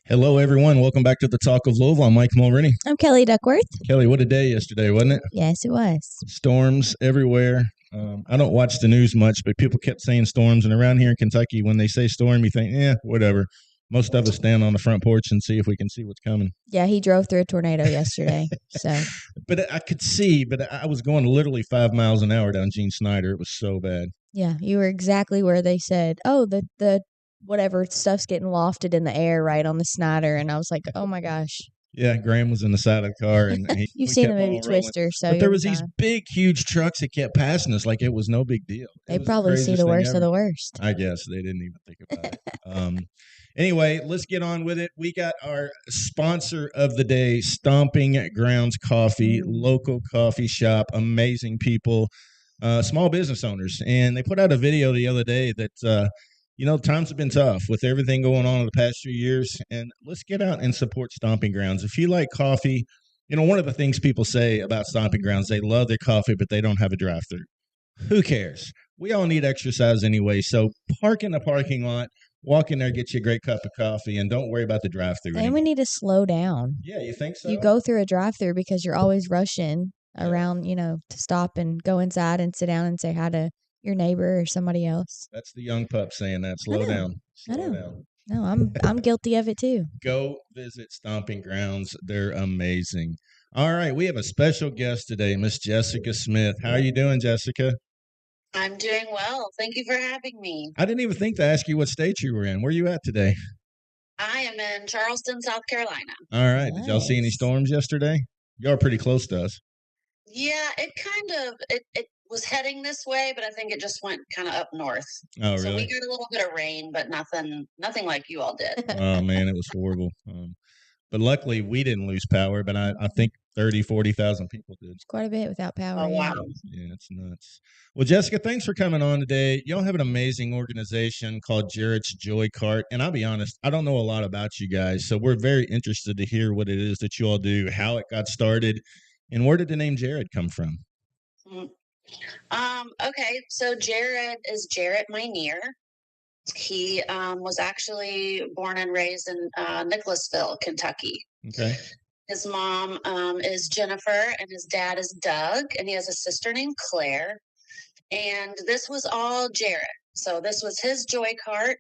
Hello, everyone. Welcome back to the Talk of Louisville. I'm Mike Mulroney. I'm Kellye Duckworth. Kellye, what a day yesterday, wasn't it? Yes, it was. Storms everywhere. I don't watch the news much, but people kept saying storms. And around here in Kentucky, when they say storm, you think, whatever. Most of us stand on the front porch and see if we can see what's coming. Yeah, he drove through a tornado yesterday. But I could see, but I was going literally 5 miles an hour down Gene Snyder. It was so bad. Yeah, you were exactly where they said, oh, the whatever stuff's getting lofted in the air right on the Snyder. And I was like, oh, my gosh. Yeah, Graham was in the side of the car. And You've seen the movie Twister. So but there was these big, huge trucks that kept passing us like it was no big deal. They probably see the worst of the worst. I guess they didn't even think about it. Anyway, let's get on with it. We got our sponsor of the day, Stomping Grounds Coffee, local coffee shop, amazing people, small business owners. And they put out a video the other day that, times have been tough with everything going on in the past few years. And let's get out and support Stomping Grounds. If you like coffee, one of the things people say about Stomping Grounds, they love their coffee, but they don't have a drive-thru. Who cares? We all need exercise anyway. So park in the parking lot. Walk in there, get you a great cup of coffee, and don't worry about the drive-thru. And we need to slow down. Yeah, you think so? You go through a drive-thru because you're always rushing around, to stop and go inside and sit down and say hi to your neighbor or somebody else. That's the young pup saying that. Slow down. Slow down. No, I'm guilty of it too. Go visit Stomping Grounds. They're amazing. All right, we have a special guest today, Miss Jessica Smith. How are you doing, Jessica? I'm doing well. Thank you for having me. I didn't even think to ask you what state you were in. Where are you at today? I am in Charleston, South Carolina. All right. Nice. Did y'all see any storms yesterday? Y'all are pretty close to us. Yeah, it was heading this way, but I think it just went kind of up north. Oh, really? So we got a little bit of rain, but nothing like you all did. Oh, man, it was horrible. But luckily, we didn't lose power, but I think 30,000, 40,000 people did. It's quite a bit without power. Oh, wow. Yeah, it's nuts. Well, Jessica, thanks for coming on today. Y'all have an amazing organization called Jarrett's Joycart. And I'll be honest, I don't know a lot about you guys. So we're very interested to hear what it is that you all do, how it got started, and where did the name Jarrett come from? Okay, so Jarrett is Jarrett Minear. He was actually born and raised in Nicholasville, Kentucky. Okay. His mom is Jennifer, and his dad is Doug, and he has a sister named Claire. And this was all Jarrett. So this was his Joycart.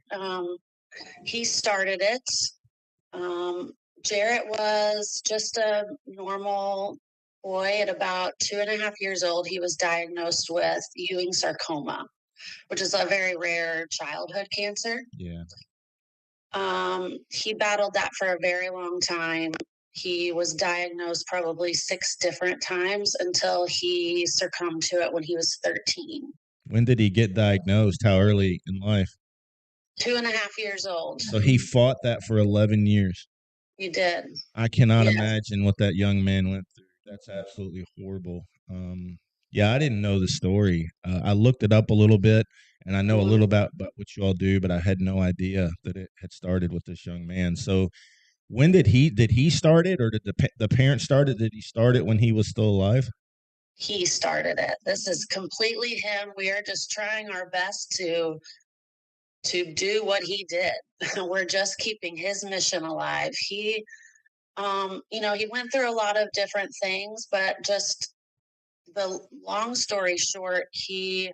He started it. Jarrett was just a normal boy. At about 2.5 years old, he was diagnosed with Ewing sarcoma, which is a very rare childhood cancer. Yeah. He battled that for a very long time. He was diagnosed probably 6 different times until he succumbed to it when he was 13. When did he get diagnosed? How early in life? 2.5 years old. So he fought that for 11 years. He did. I cannot imagine what that young man went through. That's absolutely horrible. Yeah, I didn't know the story. I looked it up a little bit, and I know a little about what you all do, but I had no idea that it had started with this young man. So when did he start it, or did the parents start it? Did he start it when he was still alive? He started it. This is completely him. We are just trying our best to do what he did. We're just keeping his mission alive. He went through a lot of different things, but just the long story short, he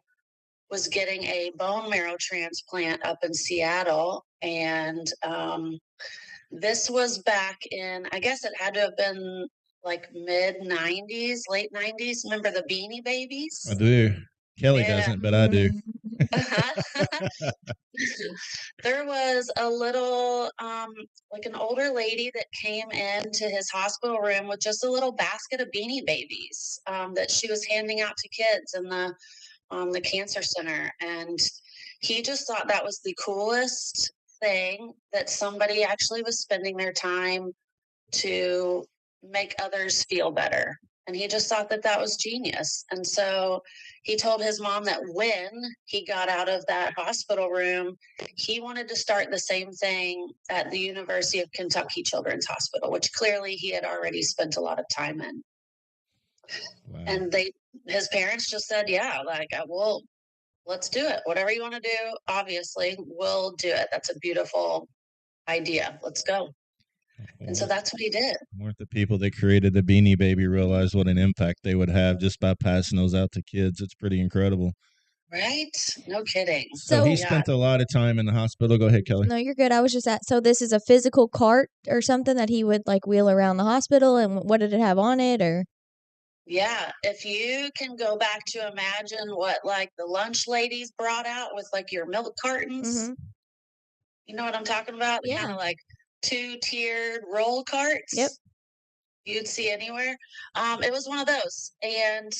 was getting a bone marrow transplant up in Seattle. And this was back in, I guess it had to have been like mid-90s, late 90s. Remember the Beanie Babies? I do. Kellye doesn't, but I do. There was a little, like an older lady that came into his hospital room with just a little basket of Beanie Babies that she was handing out to kids in the cancer center. And he just thought that was the coolest thing, that somebody actually was spending their time to make others feel better. And he just thought that was genius. And so he told his mom that when he got out of that hospital room, he wanted to start the same thing at the University of Kentucky Children's Hospital, which clearly he had already spent a lot of time in. Wow. And his parents just said, yeah, well, let's do it. Whatever you want to do, obviously, we'll do it. That's a beautiful idea. Let's go. And so that's what he did. Weren't the people that created the Beanie Baby realize what an impact they would have just by passing those out to kids? It's pretty incredible. Right? No kidding. So he spent a lot of time in the hospital. Go ahead, Kellye. No, you're good. I was just so this is a physical cart or something that he would like wheel around the hospital, and what did it have on it, or? Yeah, if you can go back to imagine what like the lunch ladies brought out with like your milk cartons. You know what I'm talking about? The kind of like 2-tiered roll carts. Yep. You'd see anywhere. It was one of those. And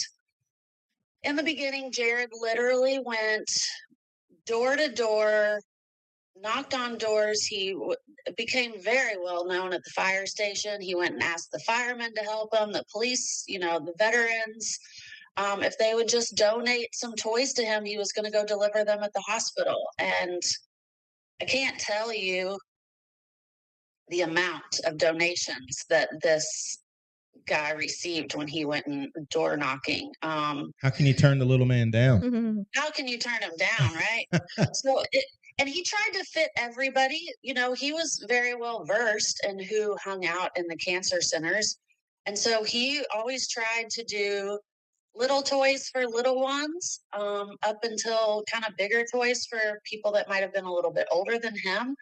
in the beginning, Jarrett literally went door to door, knocked on doors. He became very well known at the fire station. He went and asked the firemen to help him, the police, the veterans. If they would just donate some toys to him, he was going to go deliver them at the hospital. And I can't tell you the amount of donations that this guy received when he went and door knocking. How can you turn the little man down? How can you turn him down, right? And he tried to fit everybody. He was very well versed in who hung out in the cancer centers. And so he always tried to do little toys for little ones, up until kind of bigger toys for people that might have been a little bit older than him.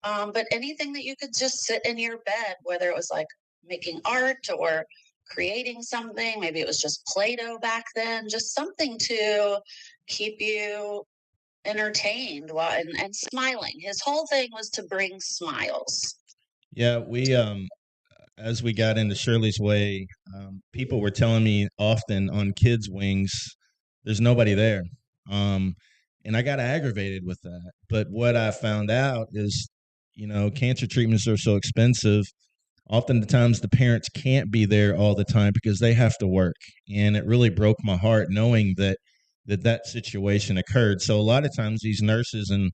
But anything that you could just sit in your bed, whether it was like making art or creating something, maybe it was just Play-Doh back then, just something to keep you entertained and smiling. His whole thing was to bring smiles. Yeah, we as we got into Shirley's Way, people were telling me often on kids' wings, there's nobody there. And I got aggravated with that. But what I found out is, cancer treatments are so expensive. Oftentimes the parents can't be there all the time because they have to work. And it really broke my heart knowing that situation occurred. So a lot of times these nurses and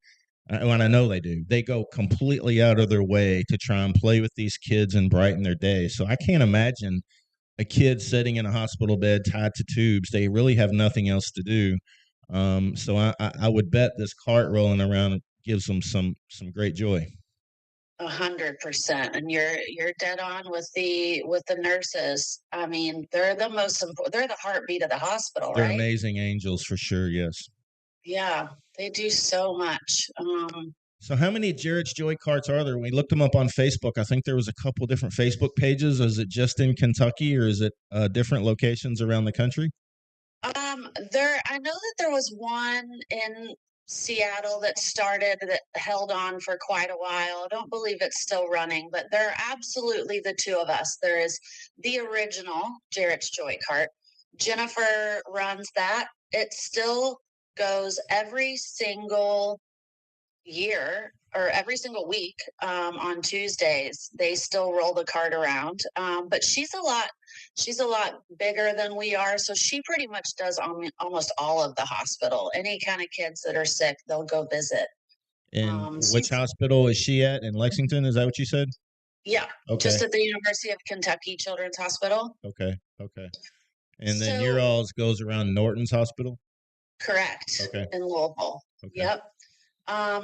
I know they go completely out of their way to try and play with these kids and brighten their day. So I can't imagine a kid sitting in a hospital bed tied to tubes. They really have nothing else to do. So I would bet this cart rolling around gives them some great joy. 100%, and you're dead on with the nurses. I mean, they're the most important. They're the heartbeat of the hospital, They're right? amazing angels for sure. Yes. Yeah, they do so much. So how many Jarrett's Joycarts are there? We looked them up on Facebook. I think there was a couple different Facebook pages. Is it just in Kentucky or is it different locations around the country? I know that there was one in Seattle that held on for quite a while. I don't believe it's still running, but there are absolutely the two of us. There is the original Jarrett's Joycart. Jennifer runs that. It still goes every single year or every single week, on Tuesdays. They still roll the cart around, but she's a lot bigger than we are, so she pretty much does almost all of the hospital. Any kind of kids that are sick, they'll go visit. And which hospital is she at in Lexington? Is that what you said? Yeah, okay. Just at the University of Kentucky Children's Hospital. Okay. And then your all's goes around Norton's Hospital? Correct. Okay. In Louisville. Okay. Yep.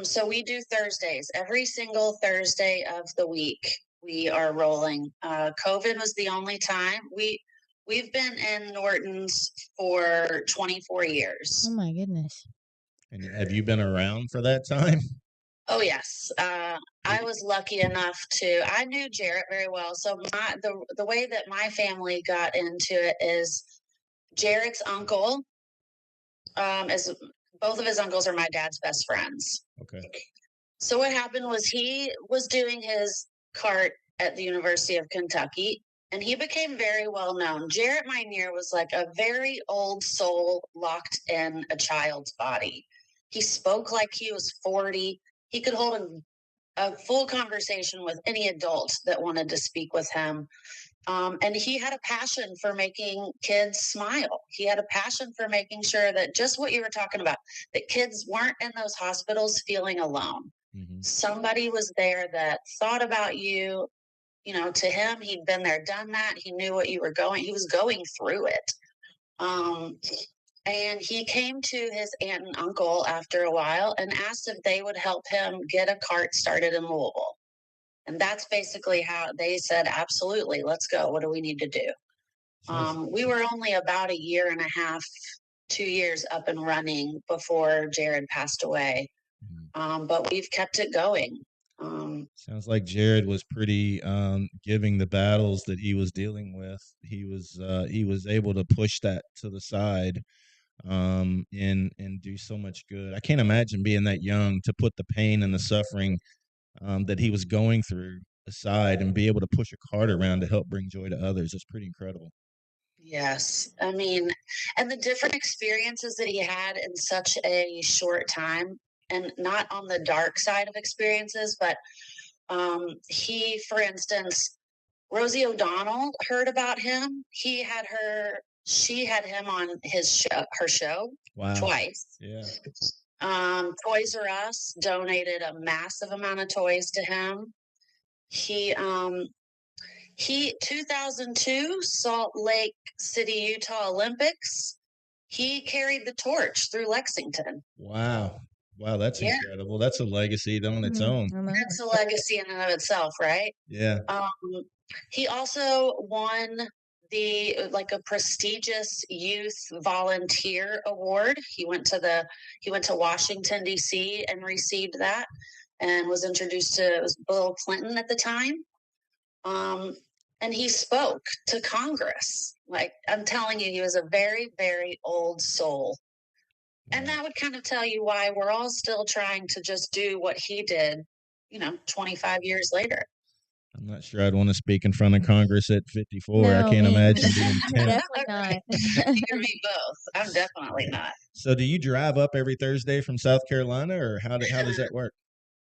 So we do Thursdays. Every single Thursday of the week, we are rolling. COVID was the only time. We've been in Norton's for 24 years. Oh my goodness. And have you been around for that time? Oh yes. I was lucky enough I knew Jarrett very well. So the way that my family got into it is Jarrett's uncle, is both of his uncles are my dad's best friends. Okay. So what happened was he was doing his cart at the University of Kentucky, and he became very well known. Jarrett Minear was like a very old soul locked in a child's body. He spoke like he was 40. He could hold a full conversation with any adult that wanted to speak with him. And he had a passion for making kids smile. He had a passion for making sure that just what you were talking about, that kids weren't in those hospitals feeling alone. Mm-hmm. Somebody was there that thought about you. To him, he'd been there, done that. He knew what you were he was going through it. And he came to his aunt and uncle after a while and asked if they would help him get a cart started in Louisville. And that's basically how they said, absolutely, let's go. What do we need to do? We were only about a year and a half, 2 years up and running before Jarrett passed away. But we've kept it going. Sounds like Jarrett was pretty giving the battles that he was dealing with. He was able to push that to the side and do so much good. I can't imagine being that young to put the pain and the suffering that he was going through aside and be able to push a cart around to help bring joy to others. It's pretty incredible. Yes. I mean, and the different experiences that he had in such a short time, and not on the dark side of experiences, but he, for instance, Rosie O'Donnell heard about him. She had him on her show twice. Yeah. Toys R Us donated a massive amount of toys to him. He 2002 Salt Lake City, Utah Olympics. He carried the torch through Lexington. Wow, that's incredible. That's a legacy on its own. That's a legacy in and of itself, right? Yeah. He also won a prestigious youth volunteer award. He went to Washington D.C. and received that, and was introduced to, it was Bill Clinton at the time. And he spoke to Congress. Like, I'm telling you, he was a very, very old soul. And that would kind of tell you why we're all still trying to just do what he did, 25 years later. I'm not sure I'd want to speak in front of Congress at 54. No, I can't imagine being 10. Definitely not. You and me both. I'm definitely not. So do you drive up every Thursday from South Carolina, or how does that work?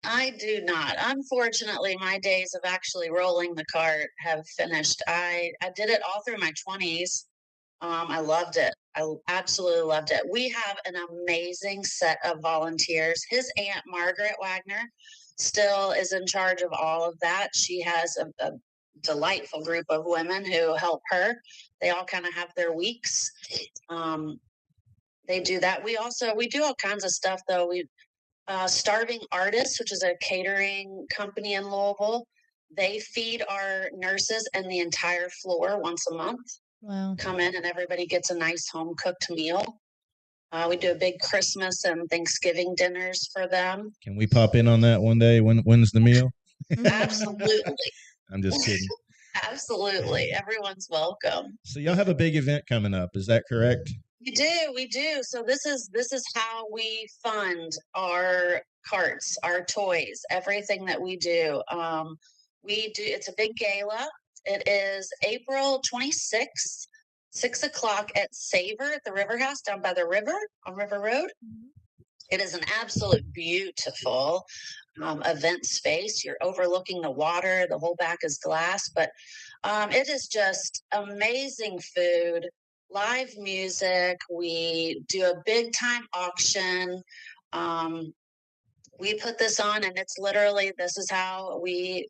I do not. Unfortunately, my days of actually rolling the cart have finished. I did it all through my 20s. I loved it. I absolutely loved it. We have an amazing set of volunteers. His Aunt Margaret Wagner still is in charge of all of that. She has a delightful group of women who help her. They all kind of have their weeks. They do that. We do all kinds of stuff, though. Starving Artists, which is a catering company in Louisville, they feed our nurses and the entire floor once a month. Wow. Come in and everybody gets a nice home cooked meal. We do a big Christmas and Thanksgiving dinners for them. Can we pop in on that one day? When's the meal? Absolutely. I'm just kidding. Absolutely. Everyone's welcome. So y'all have a big event coming up. Is that correct? We do. So this is how we fund our carts, our toys, everything that we do. It's a big gala. It is April 26th, 6:00 at Savor at the River House down by the river on River Road. It is an absolute beautiful event space. You're overlooking the water. The whole back is glass, but it is just amazing food. Live music. We do a big time auction. We put this on, and it's literally, this is how we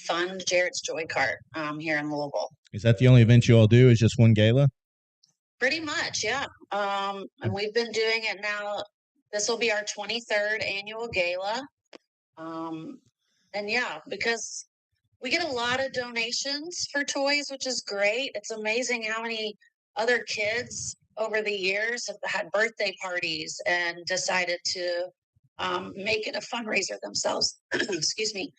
fund Jarrett's Joycart here in Louisville. Is that the only event you all do? Is just one gala? Pretty much, yeah. And we've been doing it now. This will be our 23rd annual gala. And yeah, because we get a lot of donations for toys, which is great. It's amazing how many other kids over the years have had birthday parties and decided to make it a fundraiser themselves. Excuse me.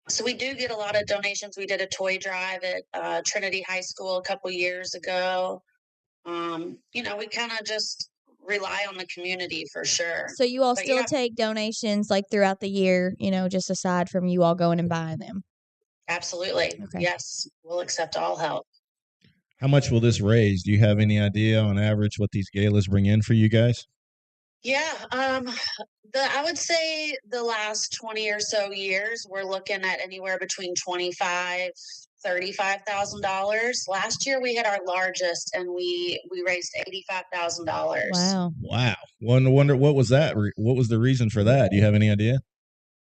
So we do get a lot of donations. We did a toy drive at Trinity High School a couple years ago. We kind of just rely on the community for sure. So you all still take donations like throughout the year, just aside from you all going and buying them? Absolutely. Okay. Yes. We'll accept all help. How much will this raise? Do you have any idea on average what these galas bring in for you guys? Yeah. I would say the last 20 or so years, we're looking at anywhere between $35,000. Last year we had our largest and we raised $85,000. Wow. Wonder what was that? What was the reason for that? Do you have any idea?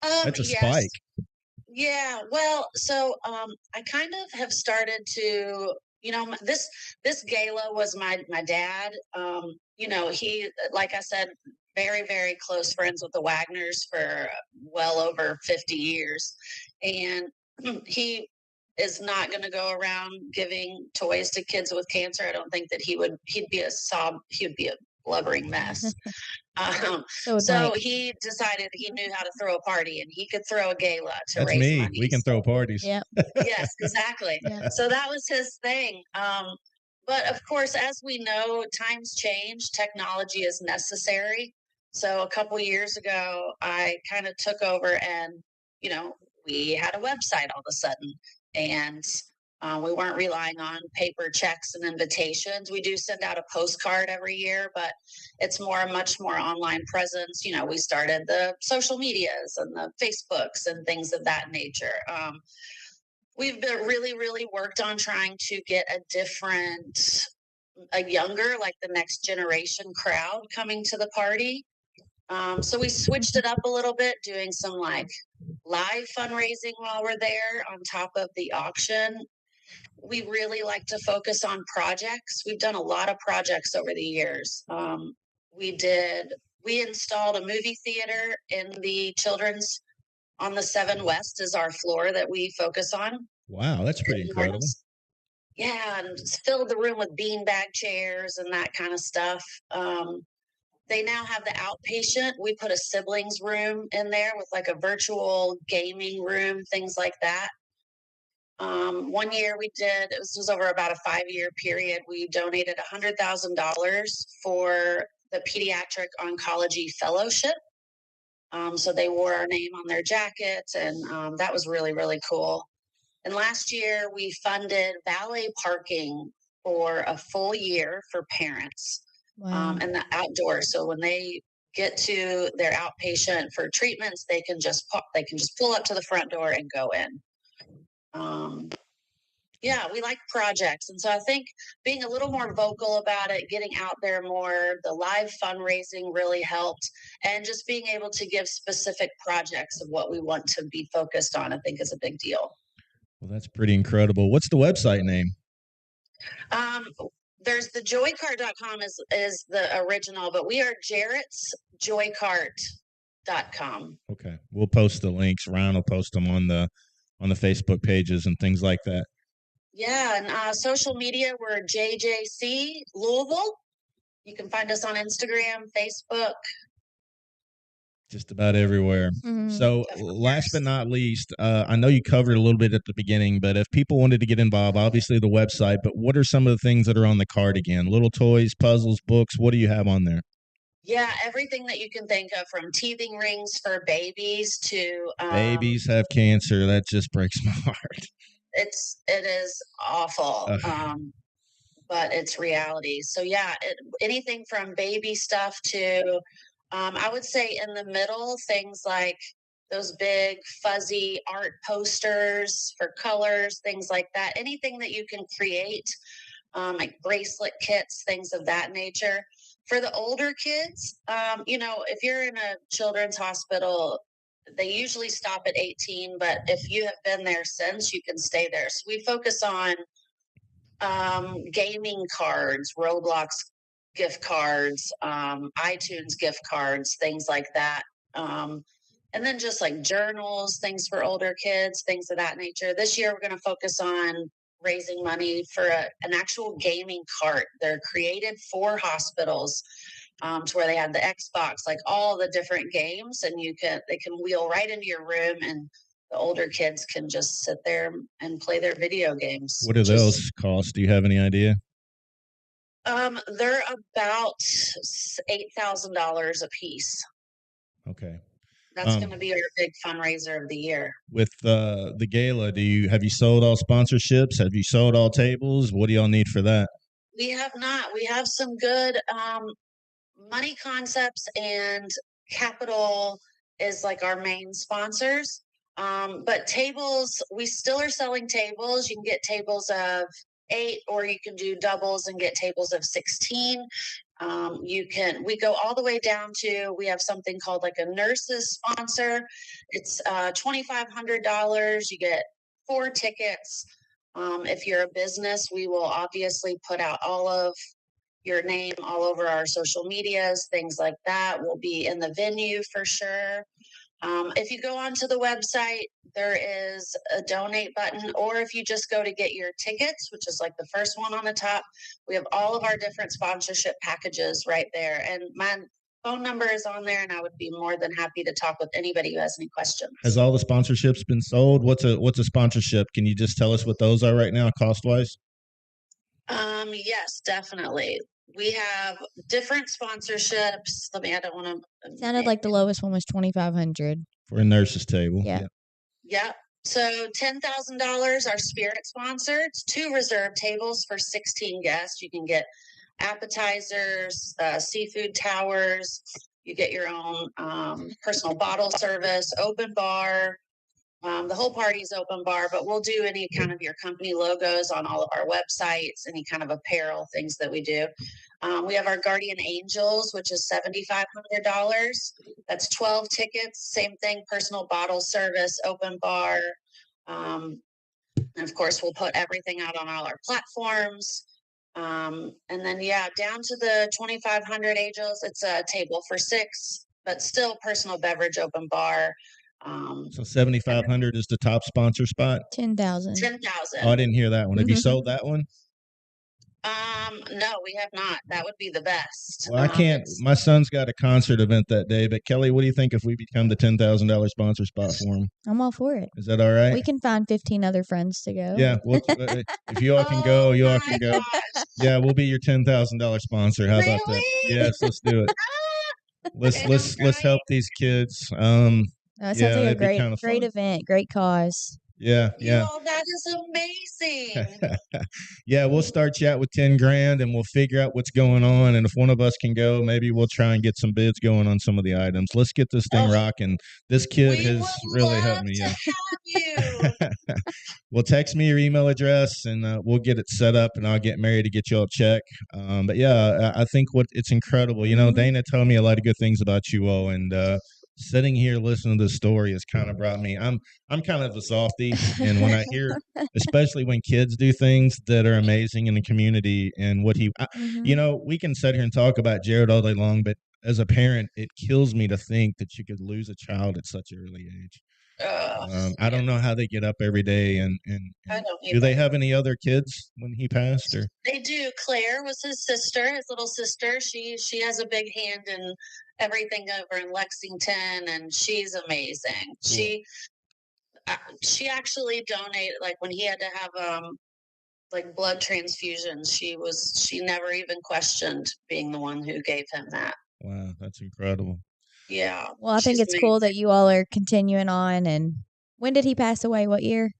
That's a spike. Yeah. Well, so I kind of have started to, this gala was my dad. He, like I said, very, very close friends with the Wagners for well over 50 years. And he is not going to go around giving toys to kids with cancer. I don't think that he would be a blubbering mess. So he decided he knew how to throw a party, and he could throw a gala to That's raise me. money. We can throw parties. Yeah. Yes, exactly. Yeah. So that was his thing. But of course, as we know, times change. Technology is necessary. So a couple years ago, I kind of took over, and we had a website all of a sudden, and we weren't relying on paper checks and invitations. We do send out a postcard every year, but it's much more online presence. We started the social medias and the Facebooks and things of that nature. We've been really, really worked on trying to get a younger, like the next generation crowd coming to the party. So we switched it up a little bit, doing some like live fundraising while we're there on top of the auction. We really like to focus on projects. We've done a lot of projects over the years. We installed a movie theater in the children's on the 7 West is our floor that we focus on. Wow, that's pretty incredible. Yeah, and filled the room with beanbag chairs and that kind of stuff. They now have the outpatient. We put a siblings room in there with like a virtual gaming room, things like that. One year this was over about a 5-year period. We donated $100,000 for the Pediatric Oncology Fellowship. So they wore our name on their jackets, and that was really, really cool. And last year we funded valet parking for a full year for parents. Wow. And the outdoor. So when they get to their outpatient for treatments, they can just pull up to the front door and go in. Yeah, we like projects. And so I think being a little more vocal about it, getting out there more, the live fundraising really helped. And just being able to give specific projects of what we want to be focused on, I think is a big deal. Well, that's pretty incredible. What's the website name? There's the Joycart.com is the original, but we are Jarrett's Joycart.com. Okay. We'll post the links. Ryan will post them on the Facebook pages and things like that. Yeah, and social media, we're JJC Louisville. You can find us on Instagram, Facebook. Just about everywhere. Mhm. So last but not least, I know you covered a little bit at the beginning, but if people wanted to get involved, obviously the website, but what are some of the things that are on the card again? Little toys, puzzles, books, what do you have on there? Yeah, everything that you can think of, from teething rings for babies to babies have cancer. That just breaks my heart. It is awful. But it's reality. So yeah, anything from baby stuff to I would say in the middle, things like those big fuzzy art posters for colors, things like that. Anything that you can create, like bracelet kits, things of that nature. For the older kids, if you're in a children's hospital, they usually stop at 18, but if you have been there since, you can stay there. So we focus on gaming cards, Roblox gift cards, iTunes gift cards, things like that. And then just like journals, things for older kids, things of that nature. This year, we're going to focus on raising money for an actual gaming cart. They're created for hospitals to where they have the Xbox, like all the different games, and they can wheel right into your room, and the older kids can just sit there and play their video games. What do those cost? Do you have any idea? They're about $8,000 a piece. Okay. That's going to be our big fundraiser of the year. With the gala, have you sold all sponsorships? Have you sold all tables? What do y'all need for that? We have not. We have some good Money Concepts and Capital is like our main sponsors. But tables, we still are selling tables. You can get tables of 8, or you can do doubles and get tables of 16. We go all the way down to, we have something called like a nurse's sponsor. It's $2,500. You get 4 tickets. If you're a business, we will obviously put out all of your name all over our social medias, things like that. We'll be in the venue for sure. If you go onto the website, there is a donate button, or if you just go to get your tickets, which is like the first one on the top, we have all of our different sponsorship packages right there. And my phone number is on there, and I would be more than happy to talk with anybody who has any questions. Has all the sponsorships been sold? What's a sponsorship? Can you just tell us what those are right now, cost-wise? Yes, definitely. We have different sponsorships. I don't want to. Sounded like the lowest one was $2,500 for a nurse's table. Yeah. Yep. So $10,000, our spirit sponsor. It's 2 reserved tables for 16 guests. You can get appetizers, seafood towers. You get your own personal bottle service, open bar. The whole party is open bar, but we'll do any kind of your company logos on all of our websites, any kind of apparel things that we do. We have our Guardian Angels, which is $7,500. That's 12 tickets. Same thing, personal bottle service, open bar. And of course, we'll put everything out on all our platforms. And then, down to the 2,500 Angels, it's a table for 6, but still personal beverage, open bar. So 7,500 is the top sponsor spot. 10,000. 10,000. Oh, I didn't hear that one. Have you sold that one? No, we have not. That would be the best. Well, I can't. My son's got a concert event that day. But Kellye, what do you think if we become the $10,000 sponsor spot for him? I'm all for it. Is that all right? We can find 15 other friends to go. Yeah. Well, if you all can go, you all can go. Gosh. Yeah, we'll be your $10,000 sponsor. How about that? Really? Yes, let's do it. Let's help these kids. No, it sounds like a it'd be great kinda fun. event, great cause. Yeah. Yo, that is amazing. Yeah, we'll start you out with 10 grand and we'll figure out what's going on. And if one of us can go, maybe we'll try and get some bids going on some of the items. Let's get this thing rocking. This kid We has would really helped love me. to Yeah. have you. Well, text me your email address and we'll get it set up and I'll get Mary to get you all a check. But yeah, I think it's incredible. You know, Dana told me a lot of good things about you all, and sitting here listening to this story has kind of brought me. I'm kind of a softie, and when I hear, especially when kids do things that are amazing in the community, and what you know, we can sit here and talk about Jarrett all day long, but as a parent, it kills me to think that you could lose a child at such an early age. I don't know how they get up every day, and I don't do they have any other kids when he passed? Or They do. Claire was his sister, his little sister. She has a big hand in everything over in Lexington, and she's amazing. Cool. She actually donated, like when he had to have like blood transfusions. She never even questioned being the one who gave him that. Wow, that's incredible. Yeah. Well, I think it's cool that you all are continuing on. And when did he pass away? What year?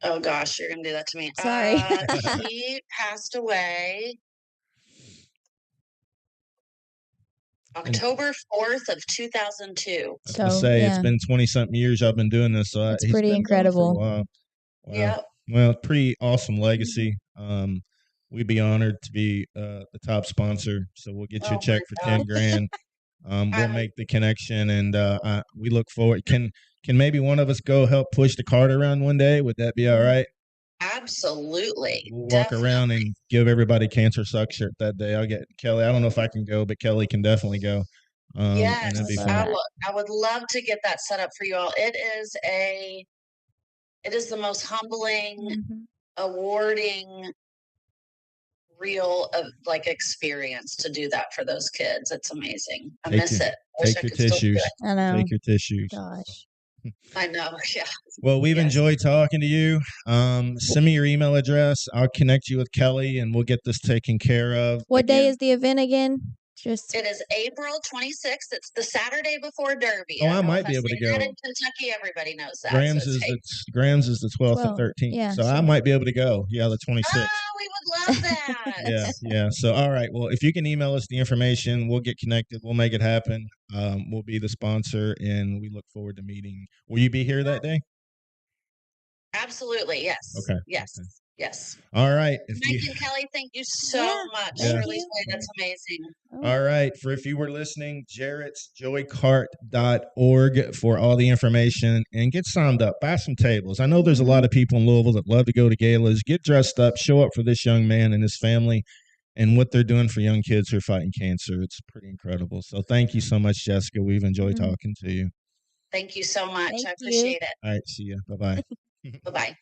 Oh gosh, you're gonna do that to me. Sorry. He passed away October 4th of 2002. I was gonna say it's been 20-something years I've been doing this, so it's pretty incredible. Wow. Yeah. Well, pretty awesome legacy. We'd be honored to be the top sponsor, so we'll get you a check for 10 grand. We'll make the connection, and we look forward. Can maybe one of us go help push the cart around one day? Would that be all right? Absolutely. We'll walk around and give everybody Cancer Suck shirt that day. I'll get Kellye. I don't know if I can go, but Kellye can definitely go. Yes, I would love to get that set up for you all. It is the most humbling, awarding, real experience to do that for those kids. It's amazing. I miss it. Take your tissues. I know. Take your tissues. Gosh. I know. Yeah. Well, we've enjoyed talking to you. Send me your email address. I'll connect you with Kellye, and we'll get this taken care of. What day is the event again? It is April 26th. It's the Saturday before Derby. Oh, I might be able to go. In Kentucky, everybody knows that. Grams is the 12th and 13th. Yeah, so I might be able to go. Yeah, the 26th. Oh, we would love that. Yeah. So, all right. Well, if you can email us the information, we'll get connected. We'll make it happen. We'll be the sponsor, and we look forward to meeting. Will you be here that day? Absolutely. Yes. Okay. Yes. Okay. Yes. All right. Mike and Kellye, thank you so much. Yeah. Really, that's amazing. All right. If you were listening, Jarrett's Joycart.org for all the information, and get signed up. Buy some tables. I know there's a lot of people in Louisville that love to go to galas, get dressed up, show up for this young man and his family. and what they're doing for young kids who are fighting cancer. It's pretty incredible. So thank you so much, Jessica. We've enjoyed talking to you. Thank you so much. Thank I you. appreciate it. All right. See you. Bye-bye. Bye-bye.